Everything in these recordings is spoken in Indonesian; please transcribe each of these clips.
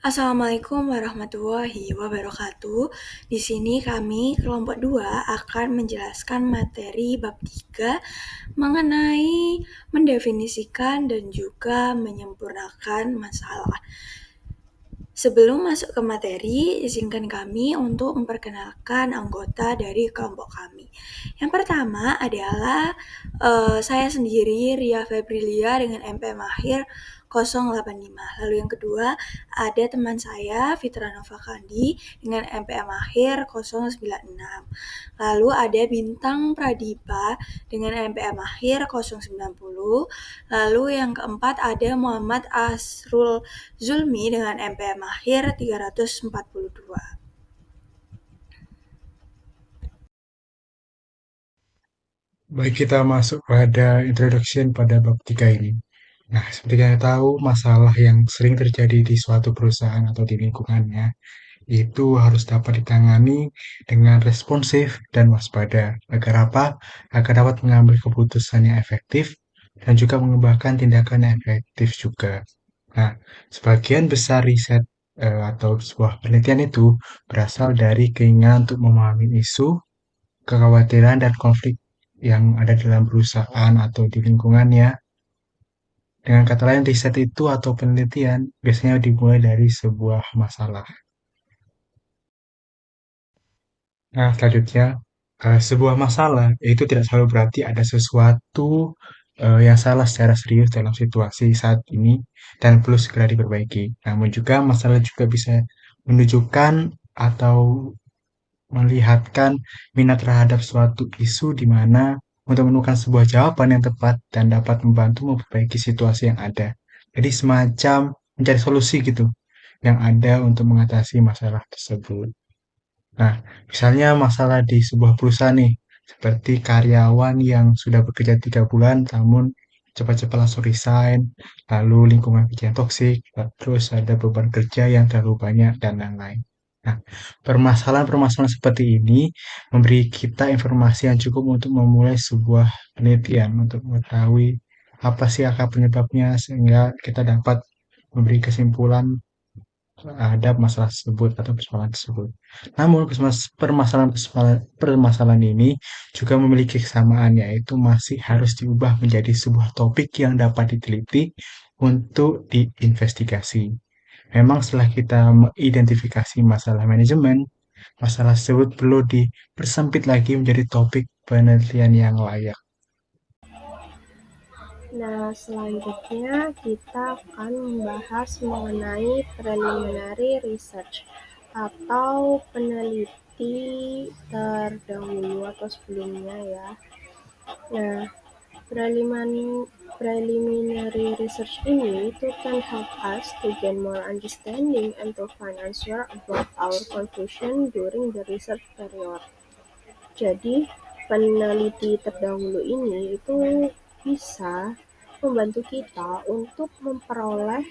Assalamualaikum warahmatullahi wabarakatuh. Di sini kami kelompok 2 akan menjelaskan materi bab 3 mengenai mendefinisikan dan juga menyempurnakan masalah. Sebelum masuk ke materi, izinkan kami untuk memperkenalkan anggota dari kelompok kami. Yang pertama adalah saya sendiri, Ria Febrilia dengan MPM akhir 085. Lalu yang kedua ada teman saya, Fitra Nova Kandi dengan MPM akhir 096. Lalu ada Bintang Pradipa dengan MPM akhir 090. Lalu yang keempat ada Muhammad Asrul Zulmi dengan MPM akhir 342. Baik, kita masuk pada introduction pada bab 3 ini. Nah, seperti kita tahu, masalah yang sering terjadi di suatu perusahaan atau di lingkungannya itu harus dapat ditangani dengan responsif dan waspada. Agar apa? Agar dapat mengambil keputusan yang efektif dan juga mengembangkan tindakan yang efektif juga. Nah, sebagian besar riset atau sebuah penelitian itu berasal dari keinginan untuk memahami isu, kekhawatiran, dan konflik yang ada dalam perusahaan atau di lingkungannya. Dengan kata lain, riset itu atau penelitian biasanya dimulai dari sebuah masalah. Nah, selanjutnya, sebuah masalah itu tidak selalu berarti ada sesuatu yang salah secara serius dalam situasi saat ini dan perlu segera diperbaiki. Namun juga masalah juga bisa menunjukkan atau melihatkan minat terhadap suatu isu di mana untuk menemukan sebuah jawaban yang tepat dan dapat membantu memperbaiki situasi yang ada. Jadi semacam mencari solusi gitu yang ada untuk mengatasi masalah tersebut. Nah, misalnya masalah di sebuah perusahaan nih, seperti karyawan yang sudah bekerja 3 bulan namun cepat-cepat langsung resign, lalu lingkungan kerja yang toksik, terus ada beban kerja yang terlalu banyak, dan lain-lain. Nah, permasalahan-permasalahan seperti ini memberi kita informasi yang cukup untuk memulai sebuah penelitian untuk mengetahui apa sih akar penyebabnya sehingga kita dapat memberi kesimpulan terhadap masalah tersebut atau persoalan tersebut. Namun permasalahan ini juga memiliki kesamaan, yaitu masih harus diubah menjadi sebuah topik yang dapat diteliti untuk diinvestigasi. Memang setelah kita mengidentifikasi masalah manajemen, masalah tersebut perlu dipersempit lagi menjadi topik penelitian yang layak. Nah, selanjutnya kita akan membahas mengenai preliminary research atau peneliti terdahulu atau sebelumnya ya. Nah, preliminary research ini itu can help us to gain more understanding and to find answer about our conclusion during the research period. Jadi, peneliti terdahulu ini itu bisa membantu kita untuk memperoleh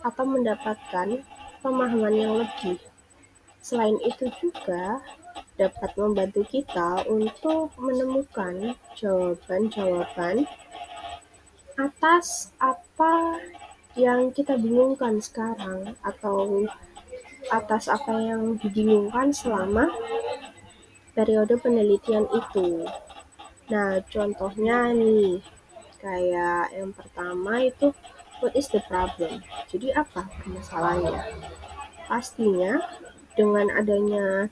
atau mendapatkan pemahaman yang lebih. Selain itu juga dapat membantu kita untuk menemukan jawaban-jawaban atas apa yang kita bingungkan sekarang atau atas apa yang dibingungkan selama periode penelitian itu. Nah, contohnya nih, kayak yang pertama itu what is the problem? Jadi apa permasalahannya? Pastinya dengan adanya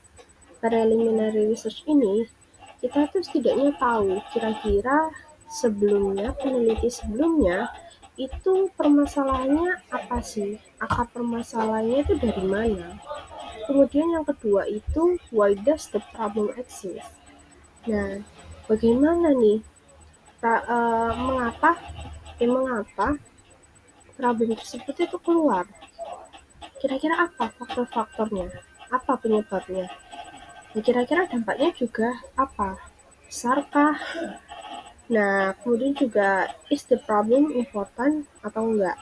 preliminary research ini, kita tuh setidaknya tahu kira-kira peneliti sebelumnya itu permasalahannya apa sih? Akar permasalahannya itu dari mana? Kemudian yang kedua itu why does the problem exist? Nah, bagaimana nih mengapa problem tersebut itu keluar? Kira-kira apa faktor-faktornya? Apa penyebabnya? Dan kira-kira dampaknya juga apa? Besarkah? Nah, kemudian juga is the problem important atau enggak?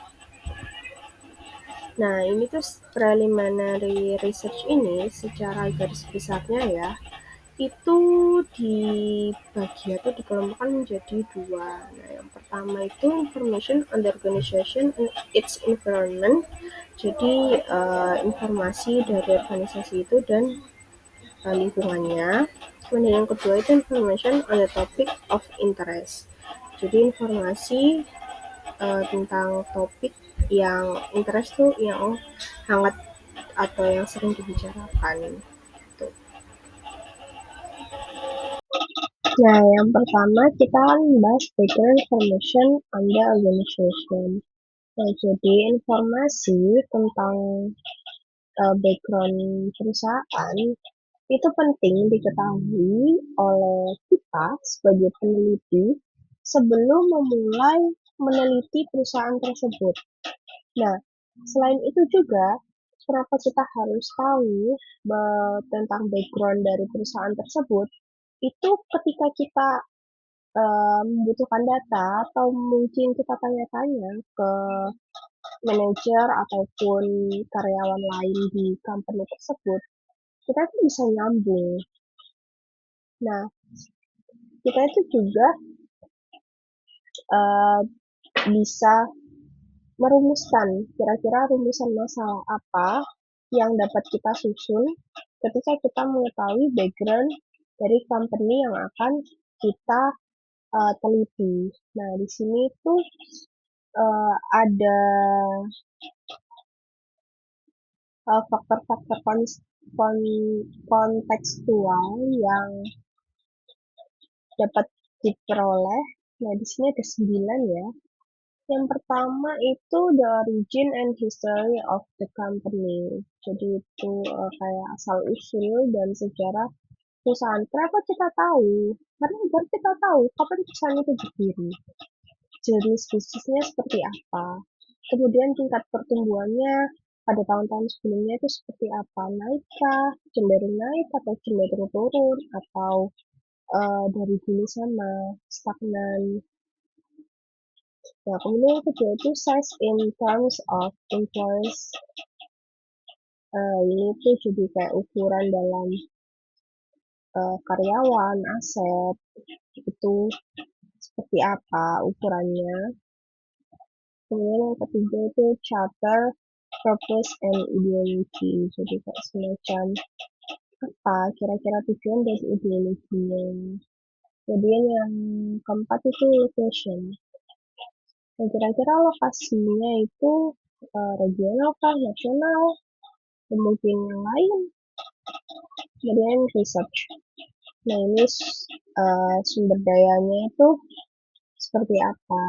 Nah, ini tuh preliminary research ini secara garis besarnya ya, itu dibagi atau dikelompokkan menjadi dua. Nah, yang pertama itu information on the organization and its environment. Jadi informasi dari organisasi itu dan lingkungannya. Kemudian yang kedua itu information on the topic of interest. Jadi informasi tentang topik yang interest tuh yang hangat atau yang sering dibicarakan. Gitu. Nah, yang pertama kita akan bahas background information on the organization. Nah, jadi informasi tentang background perusahaan itu penting diketahui oleh kita sebagai peneliti sebelum memulai meneliti perusahaan tersebut. Nah, selain itu juga, kenapa kita harus tahu tentang background dari perusahaan tersebut, itu ketika kita membutuhkan data atau mungkin kita tanya-tanya ke manajer ataupun karyawan lain di company tersebut, kita tuh bisa nyambung. Nah, kita itu juga bisa merumuskan kira-kira rumusan masalah apa yang dapat kita susun ketika kita mengetahui background dari company yang akan kita teliti. Nah, di sini tuh ada faktor-faktor kontekstual yang dapat diperoleh. Nah, di sini ada 9 ya. Yang pertama itu the origin and history of the company. Jadi itu kayak asal usul dan sejarah perusahaan. Kenapa kita tahu? Karena agar kita tahu kapan perusahaan itu berdiri. Jenis bisnisnya seperti apa. Kemudian tingkat pertumbuhannya pada tahun-tahun sebelumnya itu seperti apa. Naikkah, cenderung naik atau cenderung turun, atau dari dulu sama, stagnan. Nah, kemudian yang kedua itu size in terms of employees. Ini tuh jadi kayak ukuran dalam karyawan, aset, itu seperti apa ukurannya. Kemudian yang ketiga itu charter, purpose, and ideology. Jadi kayak semacam apa kira-kira tujuan dan ideologinya. Kemudian yang keempat itu location. Nah, kira-kira lokasinya itu regional kah, nasional, mungkin yang lain. Kemudian research. Nah, ini sumber dayanya itu seperti apa,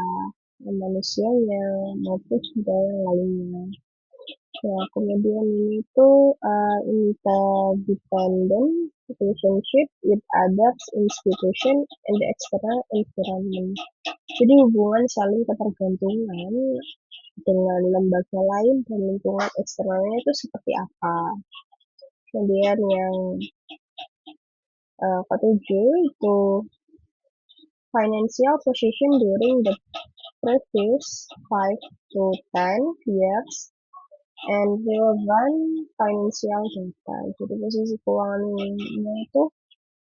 manusianya maupun sumber daya yang lainnya. Nah, kemudian ini tuh interdependent relationship with others, institution, and the external environment. Jadi hubungan saling ketergantungan dengan lembaga lain dan lingkungan eksternalnya itu seperti apa. Kemudian yang ketujuh itu financial position during the previous 5 to 10 years and relevant financial data. Jadi posisi keuangannya itu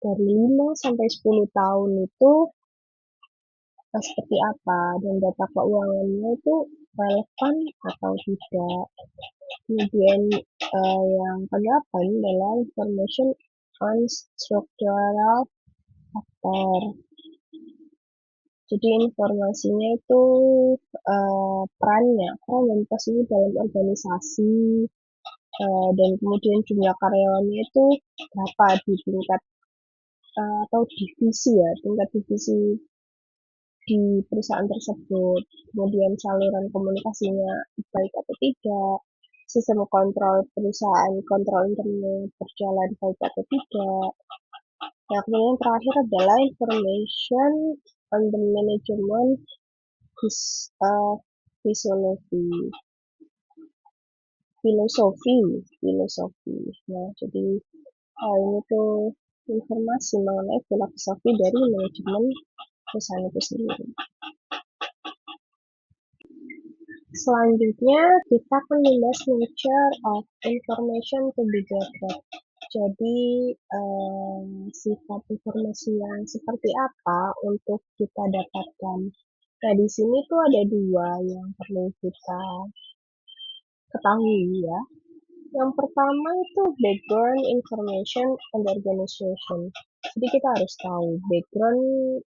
dari 5 sampai 10 tahun itu seperti apa dan data keuangannya itu relevan atau tidak. Kemudian yang ke-8 adalah information on structural factor. Jadi informasinya itu peran dan posisi dalam organisasi, dan kemudian jumlah karyawannya itu berapa di tingkat atau divisi ya, tingkat divisi di perusahaan tersebut. Kemudian saluran komunikasinya baik atau tidak, sistem kontrol perusahaan, kontrol internal berjalan baik atau tidak. Nah, kemudian terakhir adalah information on the management filosofi. Nah, jadi ini tuh informasi mengenai filosofi dari manajemen perusahaan itu sendiri. Selanjutnya kita akan membahas nature of information to be gathered. Jadi sifat informasi yang seperti apa untuk kita dapatkan. Nah, di sini tuh ada dua yang perlu kita ketahui ya. Yang pertama itu background information and organization. Jadi kita harus tahu background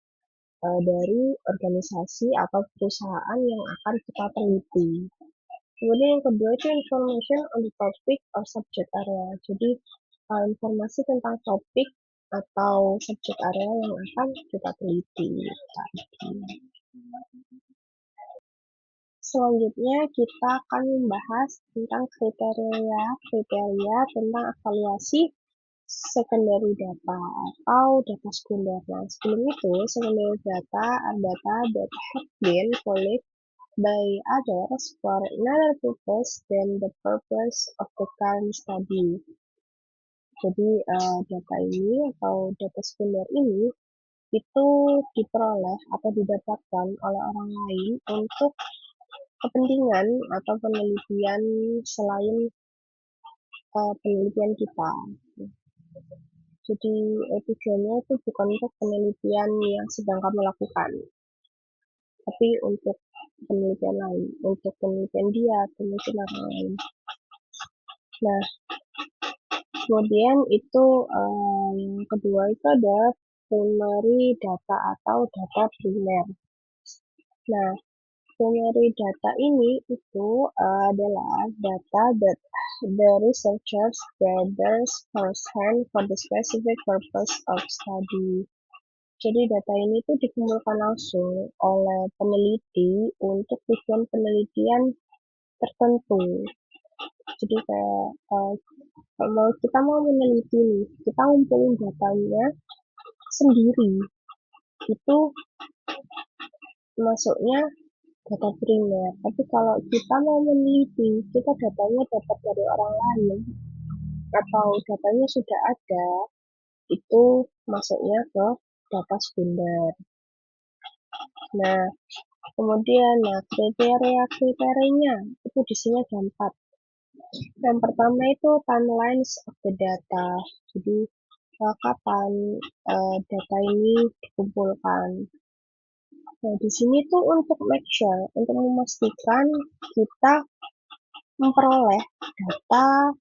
dari organisasi atau perusahaan yang akan kita teliti. Kemudian yang kedua itu information on the topic or subject area. Jadi informasi tentang topik atau subject area yang akan kita teliti tadi. Selanjutnya kita akan membahas tentang kriteria tentang evaluasi secondary data atau data sekunder. Nah, sebelum itu, secondary data are data that have been collected by others for another purpose than the purpose of the current study. Jadi, data ini atau data sekunder ini itu diperoleh atau didapatkan oleh orang lain untuk kepentingan atau penelitian selain penelitian kita. Jadi tujuannya itu bukan untuk penelitian yang sedang kamu lakukan, tapi untuk penelitian lain, untuk penelitian dia, penelitian orang lain. Nah, kemudian itu yang kedua itu ada primary data atau data primer. Nah, primary data ini itu adalah data that the researchers gathers firsthand for the specific purpose of study. Jadi data ini tuh dikumpulkan langsung oleh peneliti untuk tujuan penelitian tertentu. Jadi kayak kalau kita mau meneliti nih, kita ngumpulin datanya sendiri, itu masuknya data primer. Tapi kalau kita mau meneliti, kita datanya dapat dari orang lain atau datanya sudah ada, itu masuknya ke data sekunder. Nah, kemudian kriteria-kriterianya itu di sini ada 4. Yang pertama itu timelines of the data. Jadi kapan data ini dikumpulkan. Nah, di sini tuh untuk make sure, untuk memastikan kita memperoleh datanya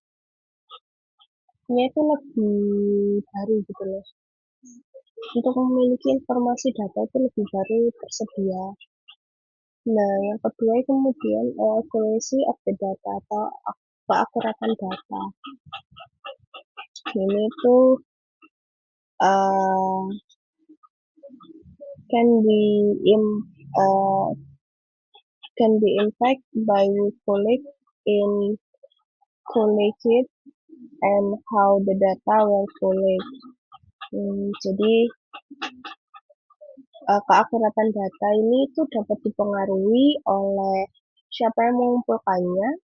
itu lebih baru gitu loh. Untuk memiliki informasi data itu lebih baru tersedia. Nah, yang kedua kemudian accuracy of the data atau keakuratan data. Ini tuh can be impacted by collected and how the data were collected. Jadi keakuratan data ini itu dapat dipengaruhi oleh siapa yang mengumpulkannya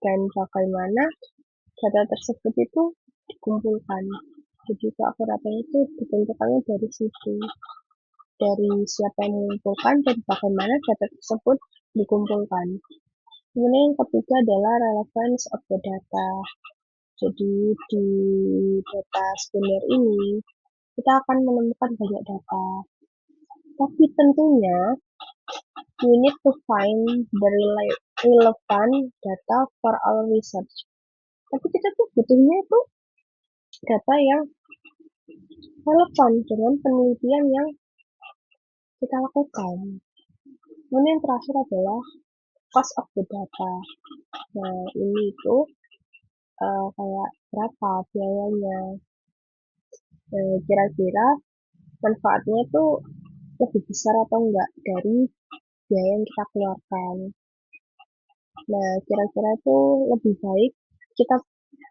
dan bagaimana data tersebut itu dikumpulkan. Jadi keakuratannya itu ditentukannya dari situ, dari siapa yang mengumpulkan dan bagaimana data tersebut dikumpulkan. Kemudian yang ketiga adalah relevance of the data. Jadi di data sekunder ini kita akan menemukan banyak data. Tapi tentunya we need to find the relevant data for our research. Tapi kita tuh butuhnya itu data yang relevan dengan penelitian yang kita lakukan. Kemudian yang terakhir adalah cost of the data. Nah, ini itu kayak berapa biayanya. Kira-kira manfaatnya itu lebih besar atau enggak dari biaya yang kita keluarkan. Nah, kira-kira itu lebih baik kita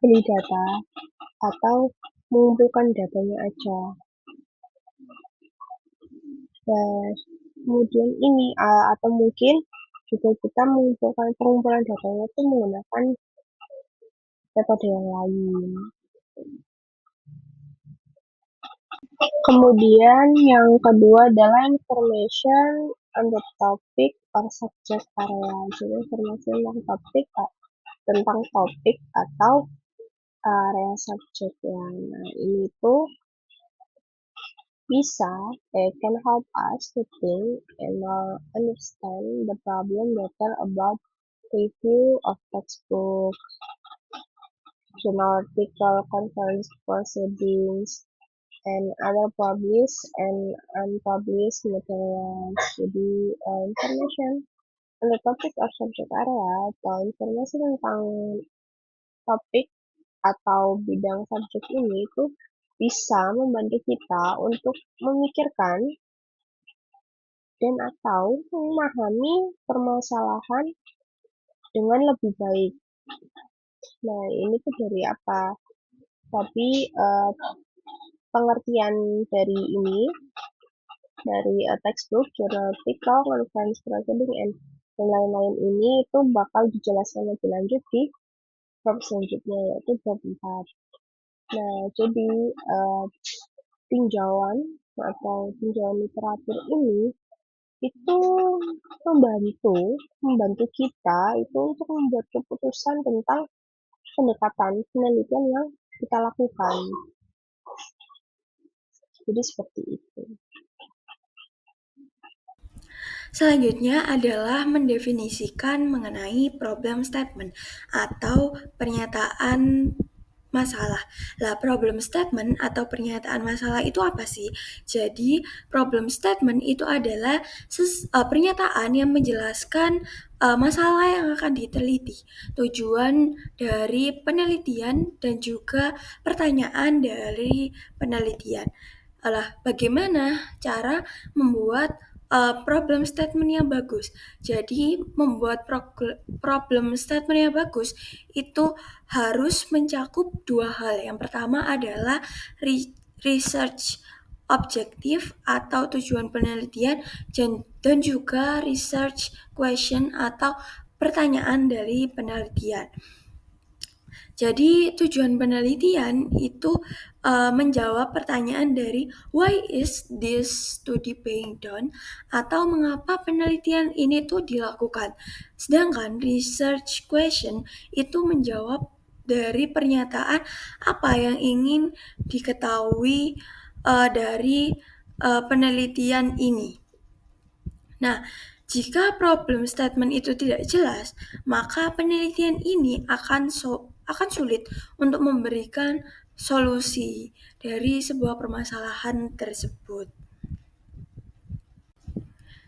beli data atau mengumpulkan datanya aja. Nah, kemudian ini atau mungkin juga kita mengumpulkan pengumpulan datanya itu menggunakan metode yang lain. Kemudian yang kedua adalah information on the topic or subject area. Jadi informasi tentang topik atau area subject ya. Nah, ini tuh bisa, it can help us to think and understand the problem better about review of textbooks, journal article, conference proceedings, and other published and unpublished materials. Jadi, information on the topic of subject area atau informasi tentang topik atau bidang subjek ini itu bisa membantu kita untuk memikirkan dan atau memahami permasalahan dengan lebih baik. Nah, ini tuh dari apa? Tapi pengertian dari ini, dari textbook, journal article, conference proceeding, dan lain-lain ini itu bakal dijelaskan lebih lanjut di bab selanjutnya, yaitu bab 4. Nah, jadi tinjauan atau tinjauan literatur ini itu membantu kita itu untuk membuat keputusan tentang pendekatan penelitian yang kita lakukan. Jadi seperti itu. Selanjutnya adalah mendefinisikan mengenai problem statement atau pernyataan masalah. Lah, problem statement atau pernyataan masalah itu apa sih? Jadi, problem statement itu adalah pernyataan yang menjelaskan masalah yang akan diteliti, tujuan dari penelitian, dan juga pertanyaan dari penelitian. Lah, bagaimana cara membuat problem statement yang bagus? Jadi, membuat problem statement yang bagus itu harus mencakup dua hal. Yang pertama adalah research objektif atau tujuan penelitian, dan juga research question atau pertanyaan dari penelitian. Jadi tujuan penelitian itu menjawab pertanyaan dari why is this study being done, atau mengapa penelitian ini tuh dilakukan. Sedangkan research question itu menjawab dari pernyataan apa yang ingin diketahui dari penelitian ini. Nah, jika problem statement itu tidak jelas, maka penelitian ini akan sulit untuk memberikan solusi dari sebuah permasalahan tersebut.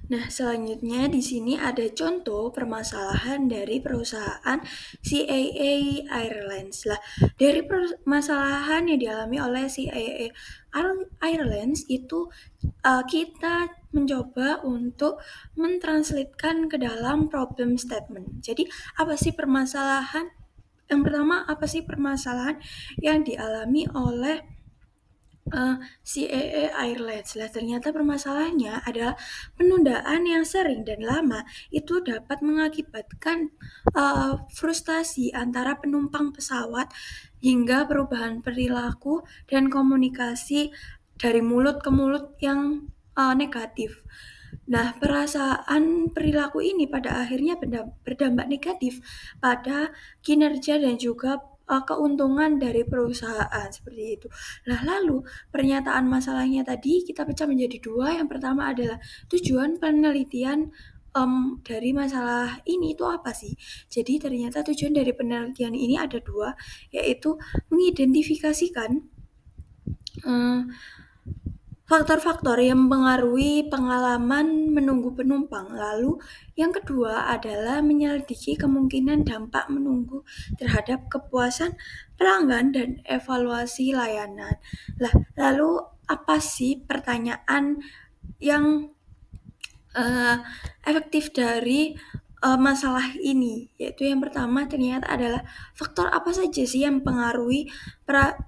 Nah, selanjutnya di sini ada contoh permasalahan dari perusahaan CAA Airlines. Lah, dari permasalahan yang dialami oleh CAA Airlines itu kita mencoba untuk mentranslatekan ke dalam problem statement. Jadi, apa sih permasalahan? Yang pertama, apa sih permasalahan yang dialami oleh CAA Airlines? Lah, ternyata permasalahannya adalah penundaan yang sering dan lama itu dapat mengakibatkan frustasi antara penumpang pesawat hingga perubahan perilaku dan komunikasi dari mulut ke mulut yang negatif. Nah, perasaan perilaku ini pada akhirnya berdampak negatif pada kinerja dan juga keuntungan dari perusahaan, seperti itu. Nah, lalu pernyataan masalahnya tadi kita pecah menjadi dua. Yang pertama adalah tujuan penelitian dari masalah ini itu apa sih? Jadi ternyata tujuan dari penelitian ini ada dua, yaitu mengidentifikasikan faktor-faktor yang mempengaruhi pengalaman menunggu penumpang. Lalu yang kedua adalah menyelidiki kemungkinan dampak menunggu terhadap kepuasan pelanggan dan evaluasi layanan. Lalu apa sih pertanyaan yang efektif dari masalah ini? Yaitu yang pertama ternyata adalah faktor apa saja sih yang mempengaruhi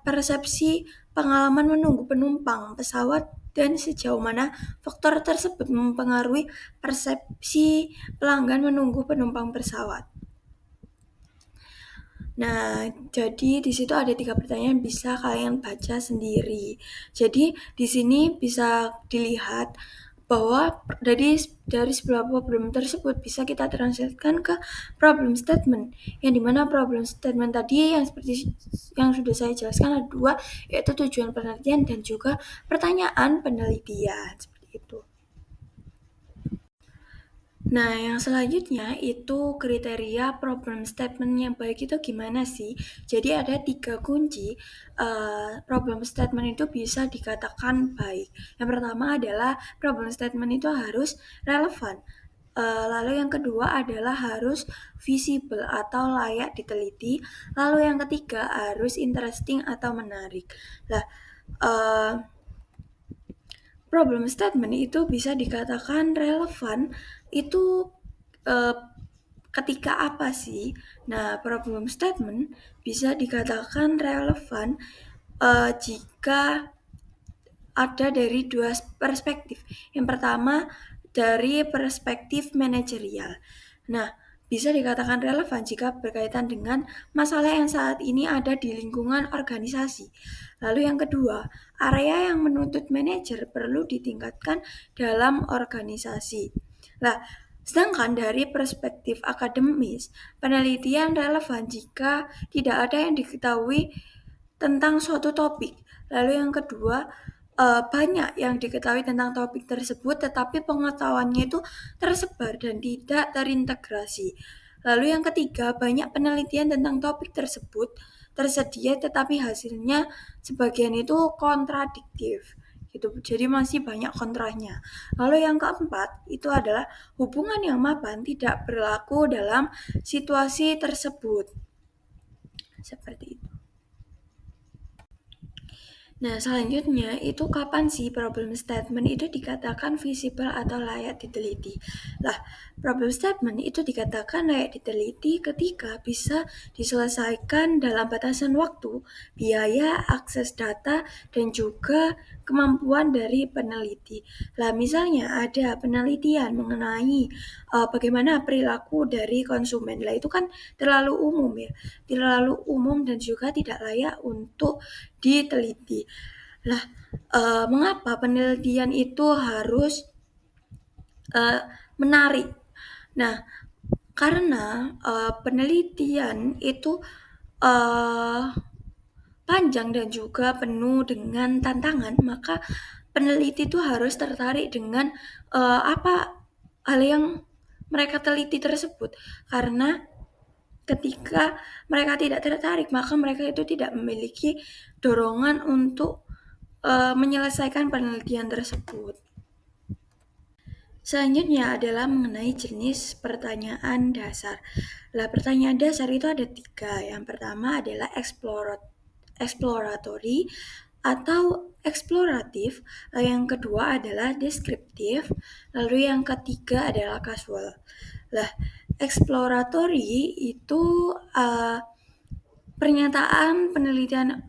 persepsi pengalaman menunggu penumpang pesawat, dan sejauh mana faktor tersebut mempengaruhi persepsi pelanggan menunggu penumpang pesawat. Nah, jadi di situ ada 3 pertanyaan, bisa kalian baca sendiri. Jadi di sini bisa dilihat bahwa dari sebuah problem tersebut bisa kita translatekan ke problem statement, yang dimana problem statement tadi yang seperti yang sudah saya jelaskan ada dua, yaitu tujuan penelitian dan juga pertanyaan penelitian, seperti itu. Nah, yang selanjutnya itu kriteria problem statement yang baik itu gimana sih? Jadi ada 3 kunci problem statement itu bisa dikatakan baik. Yang pertama adalah problem statement itu harus relevan. Lalu yang kedua adalah harus visible atau layak diteliti. Lalu yang ketiga harus interesting atau menarik. Nah, problem statement itu bisa dikatakan relevan itu ketika apa sih? Nah, problem statement bisa dikatakan relevan jika ada dari dua perspektif. Yang pertama dari perspektif manajerial. Nah, bisa dikatakan relevan jika berkaitan dengan masalah yang saat ini ada di lingkungan organisasi. Lalu yang kedua, area yang menuntut manajer perlu ditingkatkan dalam organisasi. Nah, sedangkan dari perspektif akademis, penelitian relevan jika tidak ada yang diketahui tentang suatu topik. Lalu yang kedua, banyak yang diketahui tentang topik tersebut, tetapi pengetahuannya itu tersebar dan tidak terintegrasi. Lalu yang ketiga, banyak penelitian tentang topik tersebut tersedia, tetapi hasilnya sebagian itu kontradiktif. Gitu. Jadi masih banyak kontranya. Lalu yang keempat, itu adalah hubungan yang mapan tidak berlaku dalam situasi tersebut. Seperti itu. Nah, selanjutnya itu kapan sih problem statement itu dikatakan visible atau layak diteliti? Lah, problem statement itu dikatakan layak diteliti ketika bisa diselesaikan dalam batasan waktu, biaya, akses data, dan juga kemampuan dari peneliti. Lah, misalnya ada penelitian mengenai bagaimana perilaku dari konsumen. Lah, itu kan terlalu umum ya, terlalu umum dan juga tidak layak untuk diteliti. Lah, mengapa penelitian itu harus menarik? Nah, karena penelitian itu panjang dan juga penuh dengan tantangan, maka peneliti itu harus tertarik dengan apa hal yang mereka teliti tersebut. Karena ketika mereka tidak tertarik, maka mereka itu tidak memiliki dorongan untuk menyelesaikan penelitian tersebut. Selanjutnya adalah mengenai jenis pertanyaan dasar. Lah, pertanyaan dasar itu ada 3. Yang pertama adalah exploratory atau eksploratif. Lalu yang kedua adalah deskriptif. Lalu yang ketiga adalah casual. Lah, exploratory itu pernyataan penelitian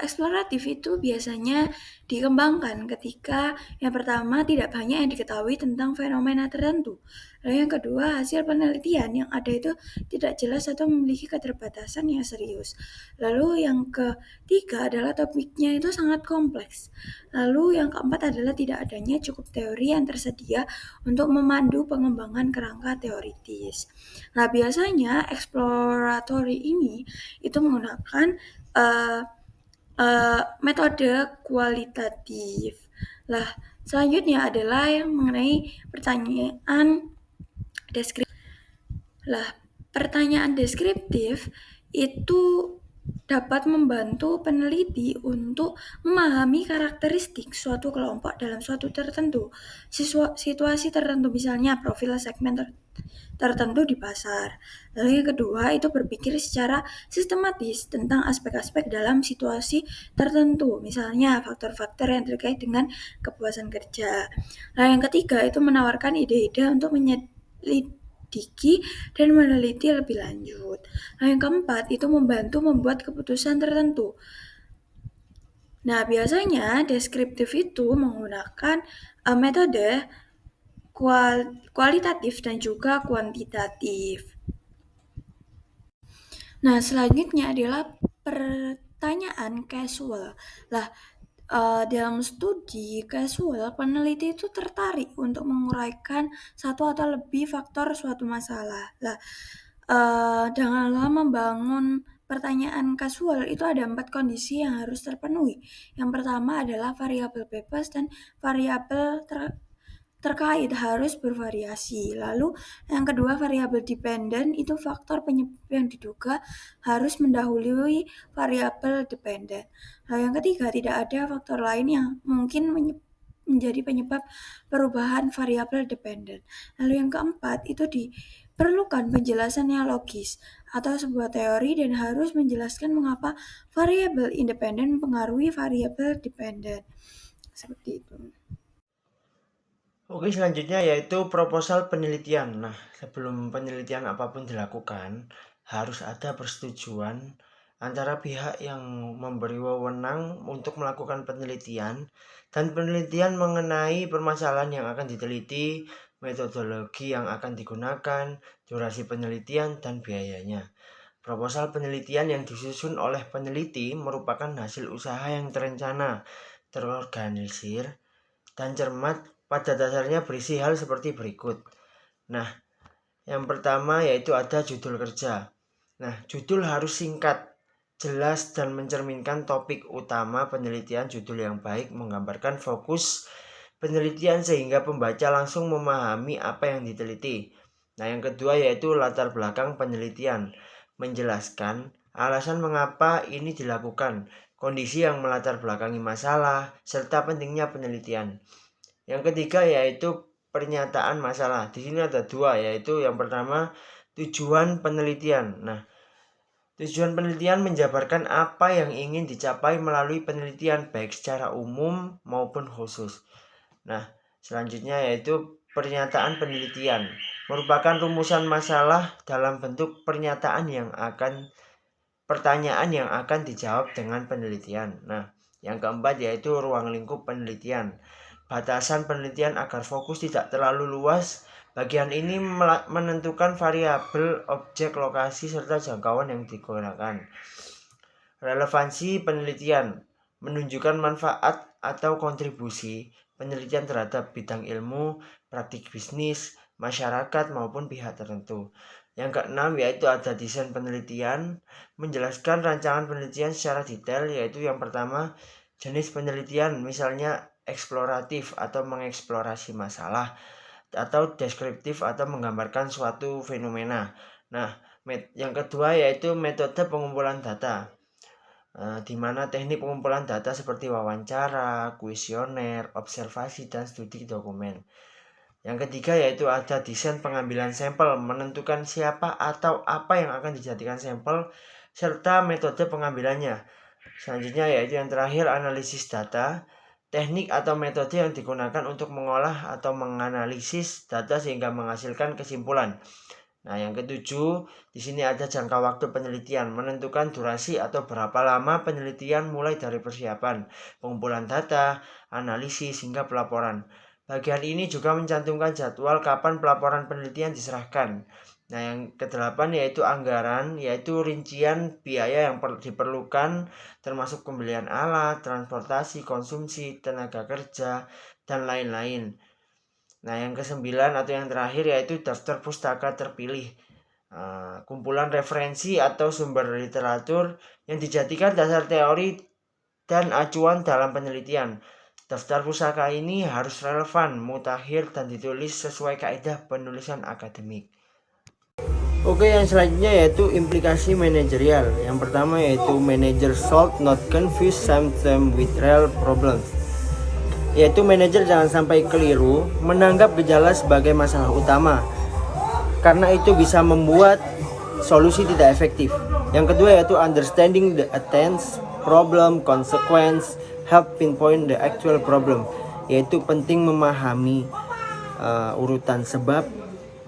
eksploratif itu biasanya dikembangkan ketika yang pertama tidak banyak yang diketahui tentang fenomena tertentu. Lalu yang kedua, hasil penelitian yang ada itu tidak jelas atau memiliki keterbatasan yang serius. Lalu yang ketiga adalah topiknya itu sangat kompleks. Lalu yang keempat adalah tidak adanya cukup teori yang tersedia untuk memandu pengembangan kerangka teoritis. Nah, biasanya exploratory ini itu menggunakan metode kualitatif. Lah, selanjutnya adalah yang mengenai pertanyaan deskriptif. Lah, pertanyaan deskriptif itu dapat membantu peneliti untuk memahami karakteristik suatu kelompok dalam suatu tertentu, situasi tertentu, misalnya profil segmen tertentu di pasar. Lalu yang kedua itu berpikir secara sistematis tentang aspek-aspek dalam situasi tertentu, misalnya faktor-faktor yang terkait dengan kepuasan kerja. Lalu yang ketiga itu menawarkan ide-ide untuk menyelidiki dan meneliti lebih lanjut. Nah, yang keempat itu membantu membuat keputusan tertentu. Nah, biasanya deskriptif itu menggunakan metode kualitatif dan juga kuantitatif. Nah, selanjutnya adalah pertanyaan casual. Lah, Dalam studi casual, peneliti itu tertarik untuk menguraikan satu atau lebih faktor suatu masalah. Lah, dalam membangun pertanyaan kasual itu ada 4 kondisi yang harus terpenuhi. Yang pertama adalah variabel bebas dan variabel terkait harus bervariasi. Lalu yang kedua variabel dependen itu faktor penyebab yang diduga harus mendahului variabel dependen. Lalu yang ketiga tidak ada faktor lain yang mungkin menjadi penyebab perubahan variabel dependen. Lalu yang keempat itu diperlukan penjelasan yang logis atau sebuah teori dan harus menjelaskan mengapa variabel independen mempengaruhi variabel dependen. Seperti itu. Oke, selanjutnya yaitu proposal penelitian. Nah, sebelum penelitian apapun dilakukan, harus ada persetujuan antara pihak yang memberi wewenang untuk melakukan penelitian dan penelitian mengenai permasalahan yang akan diteliti, metodologi yang akan digunakan, durasi penelitian, dan biayanya. Proposal penelitian yang disusun oleh peneliti merupakan hasil usaha yang terencana, terorganisir, dan cermat. Pada dasarnya berisi hal seperti berikut. Nah, yang pertama yaitu ada judul kerja. Nah, judul harus singkat, jelas, dan mencerminkan topik utama penelitian. Judul yang baik menggambarkan fokus penelitian sehingga pembaca langsung memahami apa yang diteliti. Nah, yang kedua yaitu latar belakang penelitian, menjelaskan alasan mengapa ini dilakukan, kondisi yang melatar belakangi masalah, serta pentingnya penelitian. Yang ketiga yaitu pernyataan masalah. Di sini ada dua, yaitu yang pertama tujuan penelitian. Nah, tujuan penelitian menjabarkan apa yang ingin dicapai melalui penelitian baik secara umum maupun khusus. Nah, selanjutnya yaitu pernyataan penelitian. Merupakan rumusan masalah dalam bentuk pertanyaan yang akan dijawab dengan penelitian. Nah, yang keempat yaitu ruang lingkup penelitian. Batasan penelitian agar fokus tidak terlalu luas. Bagian ini menentukan variabel, objek, lokasi, serta jangkauan yang digunakan. Relevansi penelitian menunjukkan manfaat atau kontribusi penelitian terhadap bidang ilmu, praktik bisnis, masyarakat, maupun pihak tertentu. Yang keenam yaitu ada desain penelitian, menjelaskan rancangan penelitian secara detail, yaitu yang pertama jenis penelitian, misalnya eksploratif atau mengeksplorasi masalah, atau deskriptif atau menggambarkan suatu fenomena. Nah, yang kedua yaitu metode pengumpulan data, di mana teknik pengumpulan data seperti wawancara, kuesioner, observasi, dan studi dokumen. Yang ketiga yaitu ada desain pengambilan sampel, menentukan siapa atau apa yang akan dijadikan sampel, serta metode pengambilannya. Selanjutnya yaitu yang terakhir analisis data, teknik atau metode yang digunakan untuk mengolah atau menganalisis data sehingga menghasilkan kesimpulan. Nah, yang ketujuh, di sini ada jangka waktu penelitian, menentukan durasi atau berapa lama penelitian mulai dari persiapan, pengumpulan data, analisis, hingga pelaporan. Bagian ini juga mencantumkan jadwal kapan pelaporan penelitian diserahkan. Nah, yang kedelapan yaitu anggaran, yaitu rincian biaya yang diperlukan termasuk pembelian alat, transportasi, konsumsi, tenaga kerja, dan lain-lain. Nah, yang kesembilan atau yang terakhir yaitu daftar pustaka terpilih, kumpulan referensi atau sumber literatur yang dijadikan dasar teori dan acuan dalam penelitian. Daftar pustaka ini harus relevan, mutakhir, dan ditulis sesuai kaidah penulisan akademik. Oke, yang selanjutnya yaitu implikasi manajerial. Yang pertama yaitu manager should not confuse symptom with real problems. Yaitu manajer jangan sampai keliru menanggap gejala sebagai masalah utama, karena itu bisa membuat solusi tidak efektif. Yang kedua yaitu understanding the attends, problem, consequence, help pinpoint the actual problem. Yaitu penting memahami urutan sebab,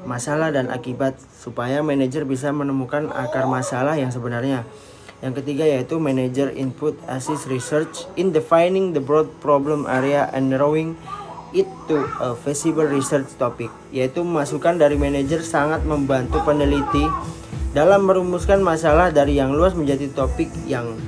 masalah, dan akibat supaya manajer bisa menemukan akar masalah yang sebenarnya. Yang ketiga yaitu manager input assist research in defining the broad problem area and narrowing it to a feasible research topic. Yaitu masukan dari manajer sangat membantu peneliti dalam merumuskan masalah dari yang luas menjadi topik yang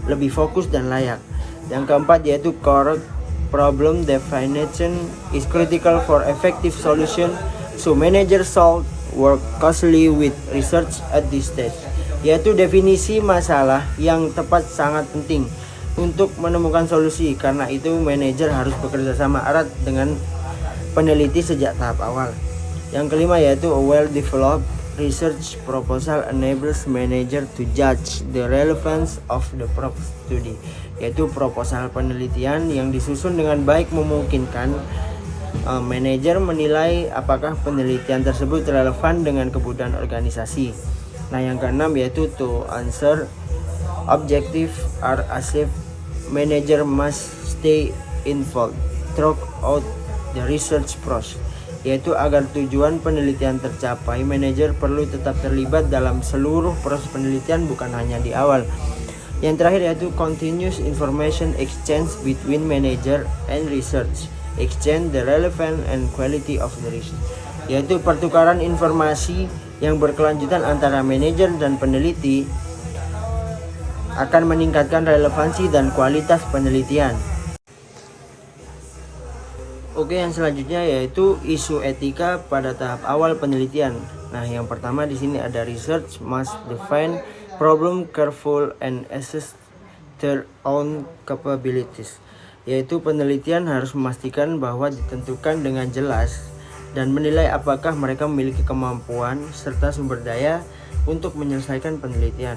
lebih fokus dan layak. Yang keempat yaitu correct problem definition is critical for effective solution, so manager should work closely with research at this stage. Yaitu definisi masalah yang tepat sangat penting untuk menemukan solusi, karena itu manajer harus bekerja sama erat dengan peneliti sejak tahap awal. Yang kelima yaitu a well-developed research proposal enables manager to judge the relevance of the proposed study, yaitu proposal penelitian yang disusun dengan baik memungkinkan manajer menilai apakah penelitian tersebut relevan dengan kebutuhan organisasi. Nah, yang keenam yaitu to answer objective are achieved, manager must stay involved throughout the research process, yaitu agar tujuan penelitian tercapai, manajer perlu tetap terlibat dalam seluruh proses penelitian, bukan hanya di awal. Yang terakhir yaitu continuous information exchange between manager and research, exchange the relevant and quality of the research, yaitu pertukaran informasi yang berkelanjutan antara manajer dan peneliti akan meningkatkan relevansi dan kualitas penelitian. Oke, yang selanjutnya yaitu isu etika pada tahap awal penelitian. Nah, yang pertama di sini ada research must define problem careful and assess their own capabilities, yaitu penelitian harus memastikan bahwa ditentukan dengan jelas dan menilai apakah mereka memiliki kemampuan serta sumber daya untuk menyelesaikan penelitian.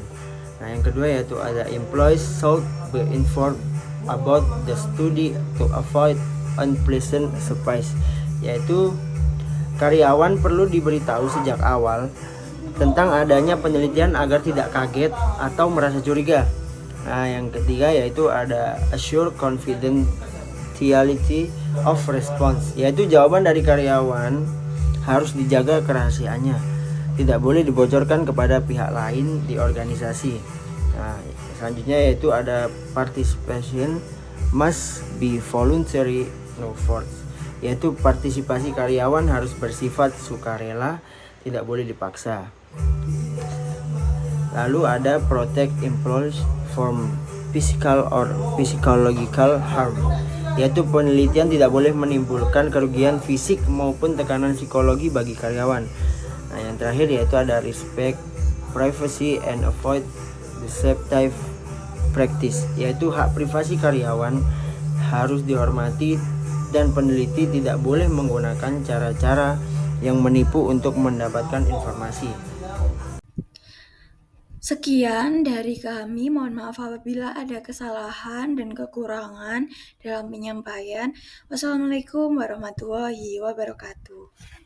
Nah, yang kedua yaitu ada employees should be informed about the study to avoid unpleasant surprise, yaitu karyawan perlu diberitahu sejak awal tentang adanya penelitian agar tidak kaget atau merasa curiga. Nah, yang ketiga yaitu ada assure confidentiality of response, yaitu jawaban dari karyawan harus dijaga kerahasiaannya, tidak boleh dibocorkan kepada pihak lain di organisasi. Nah, selanjutnya yaitu ada participation must be voluntary, no force, yaitu partisipasi karyawan harus bersifat sukarela, tidak boleh dipaksa. Lalu ada protect employees from physical or psychological harm, yaitu penelitian tidak boleh menimbulkan kerugian fisik maupun tekanan psikologi bagi karyawan. Nah, yang terakhir yaitu ada respect privacy and avoid deceptive practice, yaitu hak privasi karyawan harus dihormati dan peneliti tidak boleh menggunakan cara-cara yang menipu untuk mendapatkan informasi. Sekian dari kami, mohon maaf apabila ada kesalahan dan kekurangan dalam penyampaian. Wassalamualaikum warahmatullahi wabarakatuh.